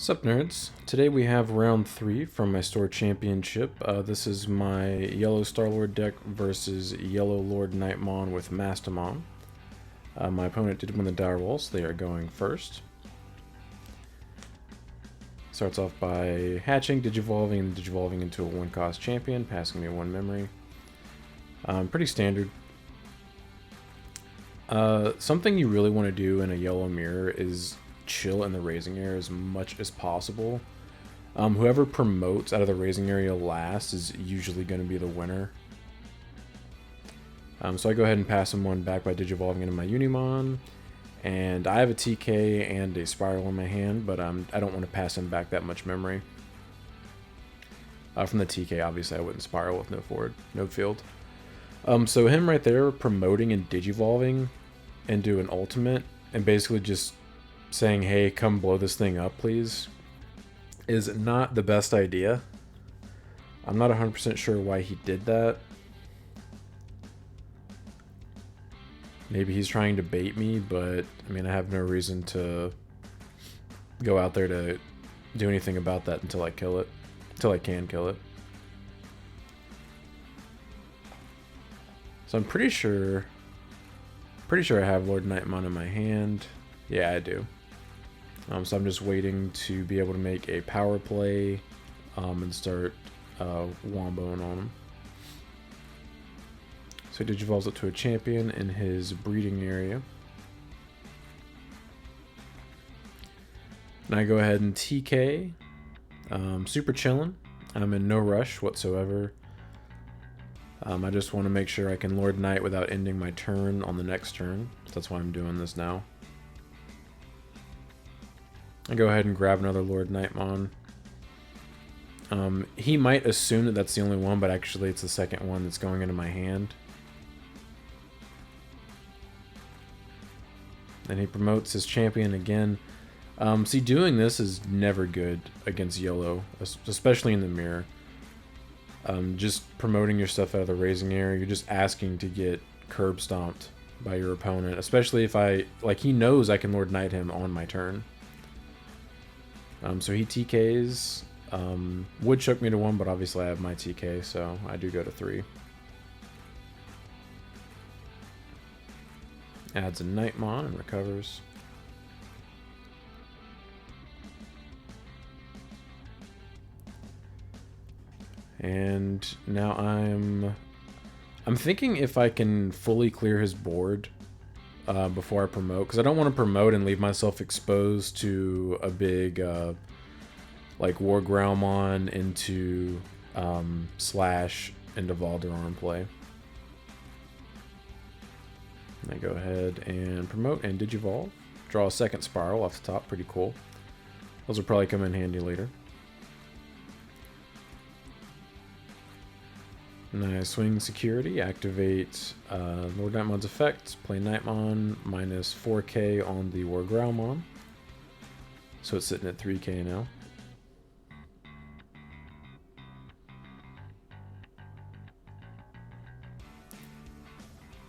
Sup nerds, today we have round 3 from my store championship. This is my yellow StarLord deck versus yellow LordKnightmon with Mastemon. My opponent did win the dire roll, so they are going first. Starts off by hatching, digivolving, and digivolving into a 1-cost champion, passing me 1 memory. Pretty standard. Something you really want to do in a yellow mirror is chill in the raising area as much as possible. Whoever promotes out of the raising area last is usually going to be the winner. So I go ahead and pass him 1 back by digivolving into my Unimon. And I have a TK and a Spiral in my hand, but I don't want to pass him back that much memory. From the TK, obviously I wouldn't Spiral with no field. So him right there promoting and digivolving into an ultimate and basically just saying, hey, come blow this thing up, please, is not the best idea. I'm not 100% sure why he did that. Maybe he's trying to bait me, but I mean, I have no reason to go out there to do anything about that until I kill it. Until I can kill it. So I'm pretty sure I have LordKnightmon in my hand. Yeah, I do. So I'm just waiting to be able to make a power play and start womboing on him. So he digivolves it to a champion in his breeding area. And I go ahead and TK. Super chillin'. I'm in no rush whatsoever. I just want to make sure I can Lord Knight without ending my turn on the next turn. So that's why I'm doing this now. I go ahead and grab another LordKnightmon. He might assume that that's the only one, but actually it's the second one that's going into my hand. And he promotes his champion again. See, doing this is never good against yellow, especially in the mirror. Just promoting your stuff out of the raising area, you're just asking to get curb stomped by your opponent, especially if he knows I can Lord Knight him on my turn. So he TKs, would choke me to 1, but obviously I have my TK, so I do go to 3. Adds a Knightmon and recovers. And now I'm thinking if I can fully clear his board before I promote, because I don't want to promote and leave myself exposed to a big like War Growlmon into Slash into Valderon play. And I go ahead and promote and digivolve. Draw a second Spiral off the top, pretty cool. Those will probably come in handy later. And I swing security, activate LordKnightmon's effect, play Knightmon, minus 4k on the War Growlmon. So it's sitting at 3k now.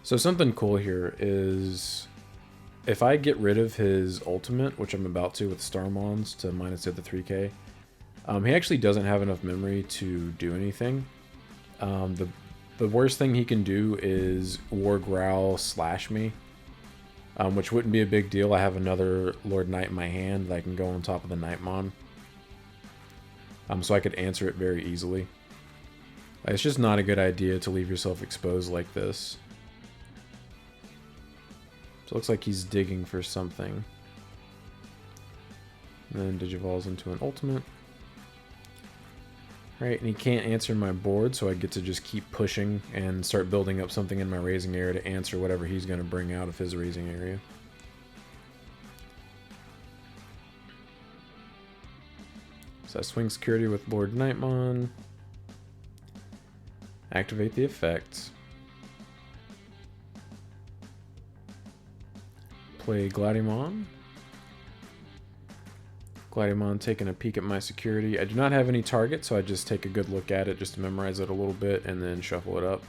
So something cool here is if I get rid of his ultimate, which I'm about to with Starmons to minus the 3k, he actually doesn't have enough memory to do anything. The worst thing he can do is War Growl slash me, which wouldn't be a big deal. I have another Lord Knight in my hand that I can go on top of the Knightmon. So I could answer it very easily. It's just not a good idea to leave yourself exposed like this. So it looks like he's digging for something. And then digivolves into an ultimate. Right, and he can't answer my board, so I get to just keep pushing and start building up something in my raising area to answer whatever he's going to bring out of his raising area. So I swing security with LordKnightmon. Activate the effect. Play Gladiemon. Gladiemon taking a peek at my security. I do not have any target, so I just take a good look at it just to memorize it a little bit and then shuffle it up.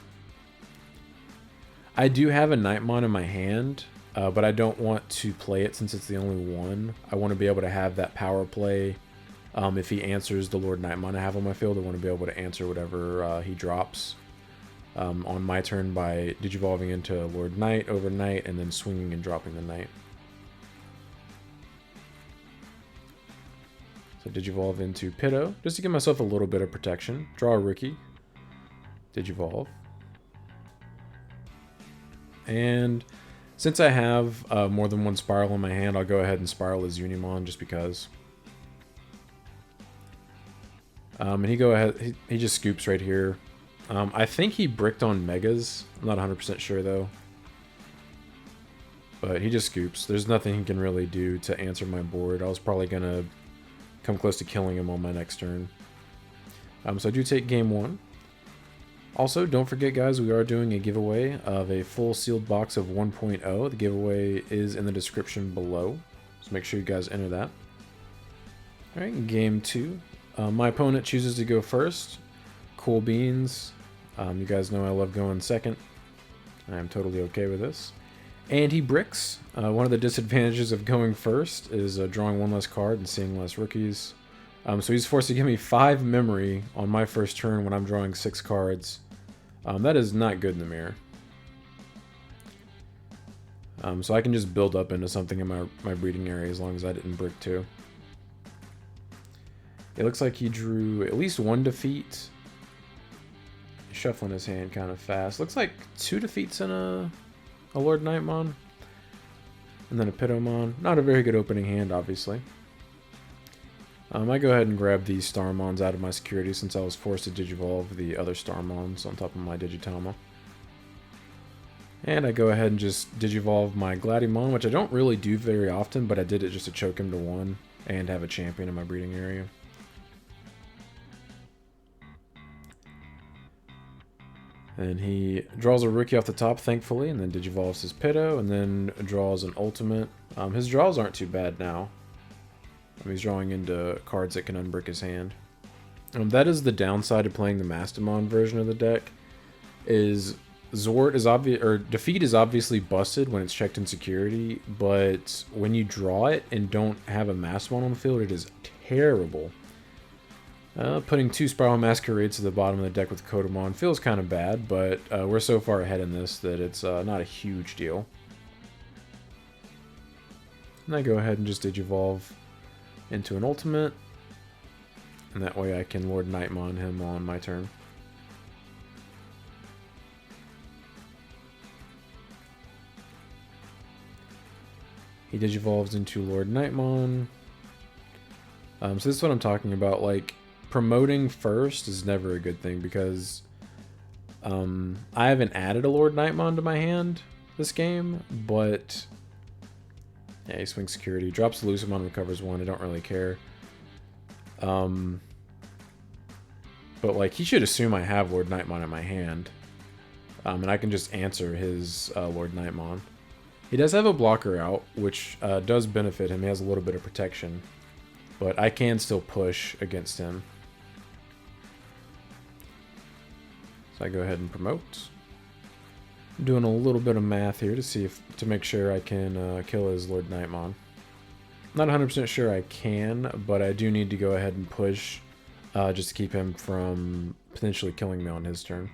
I do have a Knightmon in my hand, but I don't want to play it since it's the only one. I want to be able to have that power play If he answers the LordKnightmon I have on my field, I want to be able to answer whatever he drops on my turn by digivolving into Lord Knight over Knight and then swinging and dropping the Knight. So digivolve into Pitto, just to give myself a little bit of protection. Draw a rookie. Digivolve. And since I have more than one Spiral in my hand, I'll go ahead and Spiral as Unimon just because. And he just scoops right here. I think he bricked on Megas. I'm not 100% sure though. But he just scoops. There's nothing he can really do to answer my board. I was probably going to come close to killing him on my next turn. So I do take game 1. Also, don't forget guys, we are doing a giveaway of a full sealed box of 1.0. The giveaway is in the description below. So make sure you guys enter that. Alright, game 2. My opponent chooses to go first. Cool beans. You guys know I love going second. I am totally okay with this. And he bricks. One of the disadvantages of going first is drawing one less card and seeing less rookies. So he's forced to give me 5 memory on my first turn when I'm drawing 6 cards. That is not good in the mirror. So I can just build up into something in my breeding area as long as I didn't brick too. It looks like he drew at least 1 defeat. He's shuffling his hand kind of fast. Looks like 2 defeats in a LordKnightmon. And then a Pittomon. Not a very good opening hand, obviously. I go ahead and grab these Starmons out of my security since I was forced to digivolve the other Starmons on top of my Digitama. And I go ahead and just digivolve my Gladiemon, which I don't really do very often, but I did it just to choke him to 1 and have a champion in my breeding area. And he draws a rookie off the top, thankfully, and then digivolves his Pitto, and then draws an ultimate. His draws aren't too bad now. He's drawing into cards that can unbrick his hand. That is the downside of playing the Mastemon version of the deck. Is Zort is obvious, or defeat is obviously busted when it's checked in security, but when you draw it and don't have a Mastemon on the field, it is terrible. Putting 2 Spiral Masquerades to the bottom of the deck with Kodomon feels kind of bad, but we're so far ahead in this that it's not a huge deal. And I go ahead and just digivolve into an ultimate, and that way I can LordKnightmon him on my turn. He digivolves into LordKnightmon. So this is what I'm talking about, like, promoting first is never a good thing because I haven't added a LordKnightmon to my hand this game, but yeah, he swings security, drops the Lucemon, recovers 1. I don't really care. But like, he should assume I have LordKnightmon in my hand, and I can just answer his LordKnightmon. He does have a blocker out, which does benefit him. He has a little bit of protection, but I can still push against him. So I go ahead and promote. I'm doing a little bit of math here to make sure I can kill his LordKnightmon. Not 100% sure I can, but I do need to go ahead and push just to keep him from potentially killing me on his turn.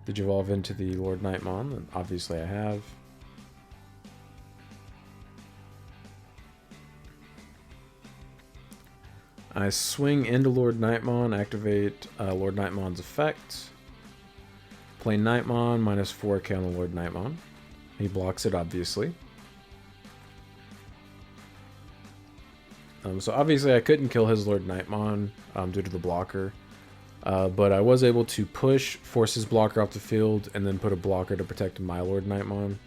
Did you evolve into the LordKnightmon? And obviously I have. I swing into LordKnightmon, activate LordKnightmon's effect. Play Knightmon, minus 4k on the LordKnightmon. He blocks it, obviously. So obviously I couldn't kill his LordKnightmon due to the blocker. But I was able to push, force his blocker off the field, and then put a blocker to protect my LordKnightmon.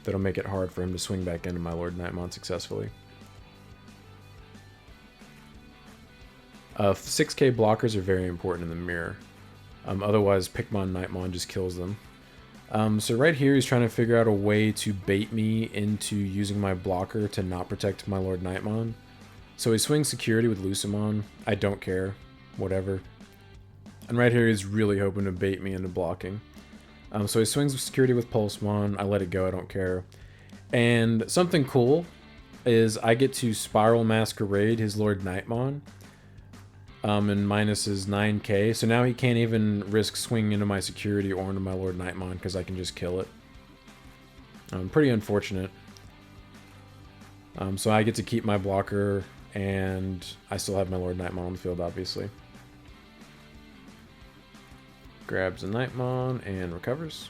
That'll make it hard for him to swing back into my LordKnightmon successfully. 6k blockers are very important in the mirror. Otherwise, Pikmon Knightmon just kills them. So right here, he's trying to figure out a way to bait me into using my blocker to not protect my LordKnightmon. So he swings security with Lucemon. I don't care. Whatever. And right here, he's really hoping to bait me into blocking. So he swings security with Pulsemon. I let it go. I don't care. And something cool is I get to Spiral Masquerade his LordKnightmon. And minus is 9k. So now he can't even risk swinging into my security or into my LordKnightmon because I can just kill it. Pretty unfortunate. So I get to keep my blocker, and I still have my LordKnightmon on the field, obviously. Grabs a Knightmon and recovers.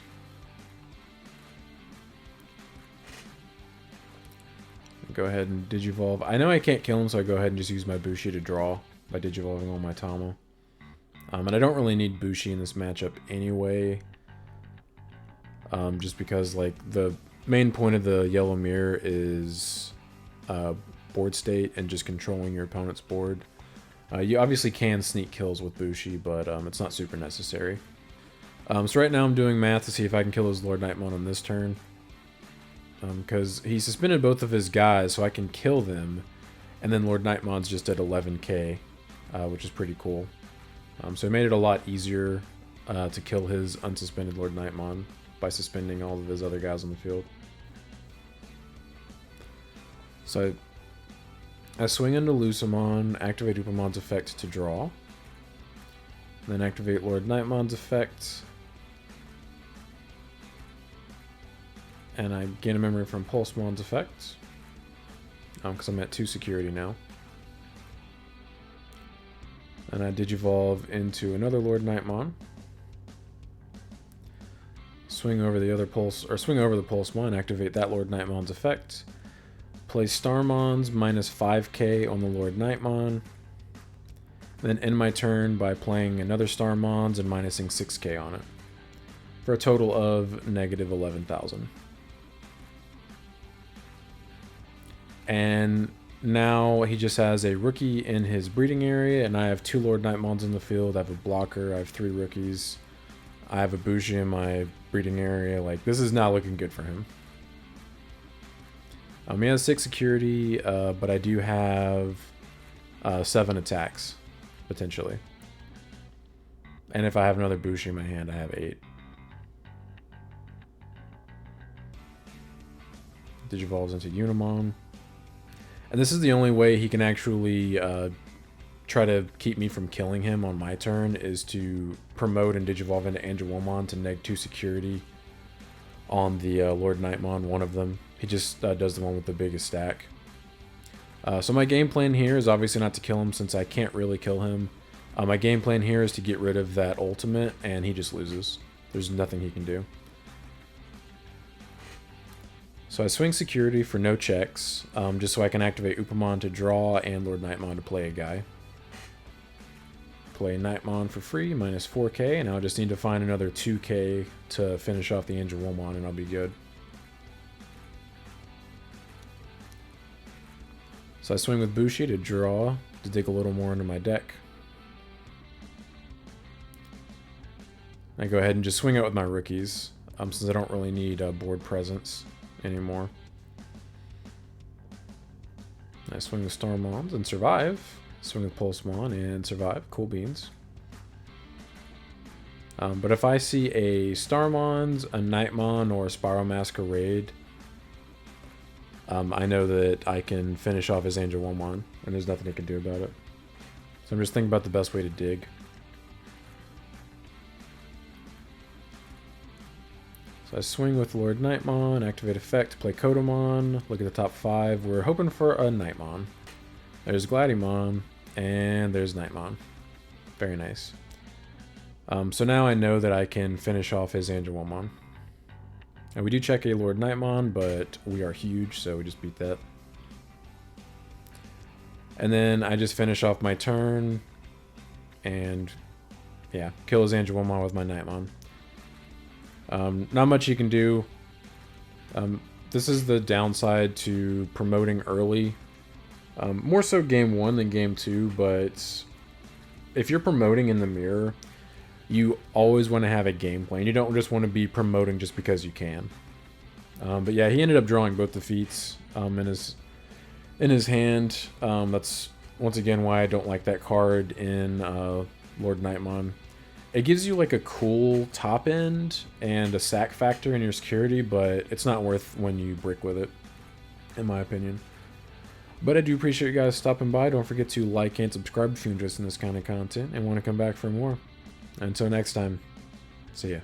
Go ahead and Digivolve. I know I can't kill him, so I go ahead and just use my Bushi to draw by Digivolving on my Tomo. And I don't really need Bushi in this matchup anyway. Just because, like, the main point of the Yellow Mirror is board state and just controlling your opponent's board. You obviously can sneak kills with Bushi, but it's not super necessary. So right now I'm doing math to see if I can kill his LordKnightmon on this turn. Because he suspended both of his guys, so I can kill them. And then LordKnightmon's just at 11k, which is pretty cool. So it made it a lot easier to kill his unsuspended LordKnightmon by suspending all of his other guys on the field. So I swing into Lucemon, activate Upamon's effect to draw. Then activate LordKnightmon's effect. And I gain a memory from Pulsemon's effect. Because I'm at 2 security now. And I Digivolve into another LordKnightmon. Swing over the other swing over the Pulsemon, activate that LordKnightmon's effect. Play Starmons minus 5k on the LordKnightmon. Then end my turn by playing another Starmons and minusing 6k on it. For a total of negative 11,000. And now he just has a rookie in his breeding area, and I have 2 LordKnightmons in the field. I have a blocker, I have 3 rookies. I have a Bushi in my breeding area. Like, this is not looking good for him. He has 6 security, but I do have 7 attacks, potentially. And if I have another Bushi in my hand, I have 8. Digivolves into Unimon. And this is the only way he can actually try to keep me from killing him on my turn, is to promote and Digivolve into Angewomon to neg 2 security on the LordKnightmon, one of them. He just does the one with the biggest stack. So my game plan here is obviously not to kill him, since I can't really kill him. My game plan here is to get rid of that ultimate, and he just loses. There's nothing he can do. So I swing security for no checks, just so I can activate Upamon to draw and LordKnightmon to play a guy. Play Knightmon for free, minus 4k, and now I just need to find another 2k to finish off the Angewomon, and I'll be good. So I swing with Bushi to draw, to dig a little more into my deck. I go ahead and just swing out with my rookies, since I don't really need board presence anymore. I swing with Starmons and survive. Swing with Pulsemon and survive. Cool beans. But if I see a Starmons, a Knightmon, or a Spiral Masquerade, I know that I can finish off his Angewomon, and there's nothing I can do about it. So I'm just thinking about the best way to dig. So I swing with LordKnightmon, activate effect, play Kodomon, look at the top 5. We're hoping for a Knightmon. There's Gladiemon, and there's Knightmon. Very nice. So now I know that I can finish off his Angewomon. And we do check a LordKnightmon, but we are huge, so we just beat that. And then I just finish off my turn, and yeah, kill his Angewomon with my Knightmon. Not much you can do. This is the downside to promoting early. More so game 1 than game 2, but if you're promoting in the mirror, you always want to have a game plan. You don't just want to be promoting just because you can. But yeah, he ended up drawing both defeats in his hand. That's once again why I don't like that card in LordKnightmon. It gives you like a cool top end and a sack factor in your security, but it's not worth when you brick with it, in my opinion. But I do appreciate you guys stopping by. Don't forget to like and subscribe if you're interested in this kind of content and want to come back for more. Until next time, see ya.